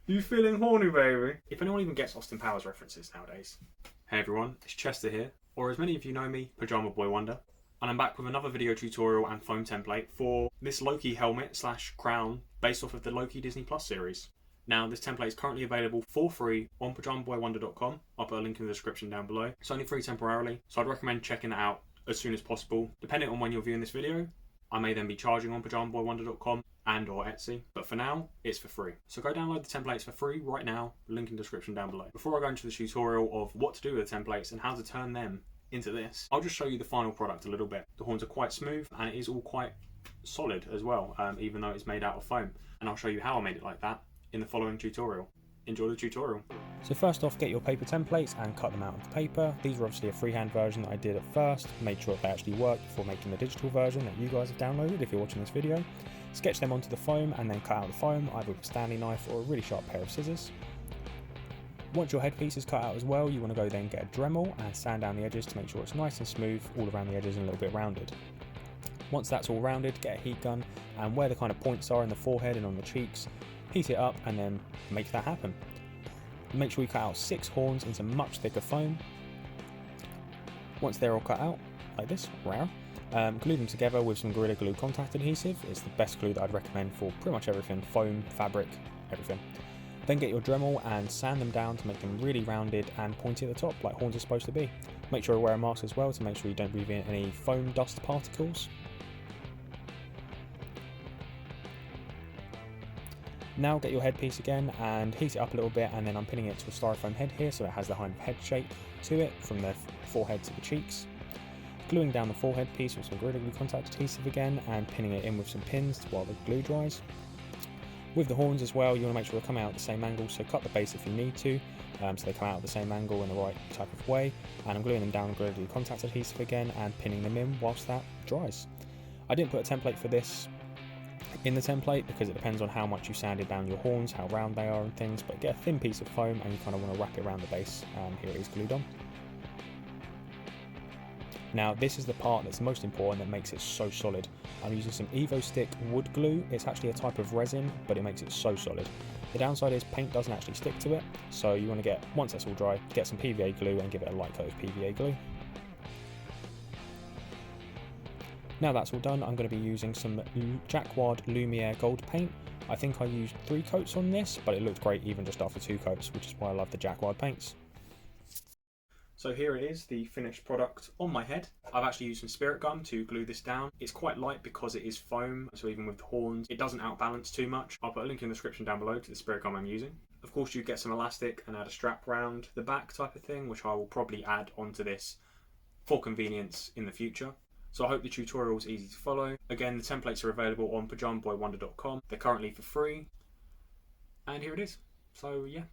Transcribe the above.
You feeling horny, baby? If anyone even gets Austin Powers references nowadays. Hey everyone, it's Chester here, or as many of you know me, Pajama Boy Wonder. And I'm back with another video tutorial and foam template for this Loki helmet / crown based off of the Loki Disney Plus series. Now, this template is currently available for free on pajamaboywonder.com. I'll put a link in the description down below. It's only free temporarily, so I'd recommend checking it out as soon as possible. Depending on when you're viewing this video, I may then be charging on pajamaboywonder.com and or Etsy, but for now, it's for free. So go download the templates for free right now, link in the description down below. Before I go into the tutorial of what to do with the templates and how to turn them into this, I'll just show you the final product a little bit. The horns are quite smooth and it is all quite solid as well, even though it's made out of foam. And I'll show you how I made it like that in the following tutorial. Enjoy the tutorial. So first off, get your paper templates and cut them out of the paper. These are obviously a freehand version that I did at first. Made sure they actually work before making the digital version that you guys have downloaded if you're watching this video. Sketch them onto the foam and then cut out the foam either with a Stanley knife or a really sharp pair of scissors. Once your headpiece is cut out as well, you want to go then get a Dremel and sand down the edges to make sure it's nice and smooth all around the edges and a little bit rounded. Once that's all rounded, get a heat gun and where the kind of points are in the forehead and on the cheeks, heat it up and then make that happen. Make sure you cut out 6 horns into much thicker foam. Once they're all cut out, like this, glue them together with some Gorilla Glue contact adhesive. It's the best glue that I'd recommend for pretty much everything, foam, fabric, everything. Then get your Dremel and sand them down to make them really rounded and pointy at the top like horns are supposed to be. Make sure you wear a mask as well to make sure you don't breathe in any foam dust particles. Now get your headpiece again and heat it up a little bit, and then I'm pinning it to a styrofoam head here so it has the kind of head shape to it from the forehead to the cheeks. Gluing down the forehead piece with some Gorilla Glue contact adhesive again and pinning it in with some pins while the glue dries. With the horns as well, you want to make sure they come out at the same angle, so cut the base if you need to, so they come out at the same angle in the right type of way. And I'm gluing them down with Gorilla Glue contact adhesive again and pinning them in whilst that dries. I didn't put a template for this in the template because it depends on how much you sanded down your horns, how round they are and things, but get a thin piece of foam and you kind of want to wrap it around the base. Here it is glued on. Now this is the part that's most important that makes it so solid. I'm using some Evo Stick wood glue. It's actually a type of resin, but it makes it so solid. The downside is paint doesn't actually stick to it, so you want to get, once that's all dry, get some PVA glue and give it a light coat of PVA glue. Now that's all done, I'm going to be using some Jacquard Lumiere gold paint. I think I used 3 coats on this, but it looked great even just after 2 coats, which is why I love the Jacquard paints. So here it is, the finished product on my head. I've actually used some spirit gum to glue this down. It's quite light because it is foam, so even with the horns, it doesn't outbalance too much. I'll put a link in the description down below to the spirit gum I'm using. Of course, you get some elastic and add a strap round the back type of thing, which I will probably add onto this for convenience in the future. So I hope the tutorial was easy to follow. Again, the templates are available on pajamaboywonder.com. They're currently for free. And here it is. So yeah.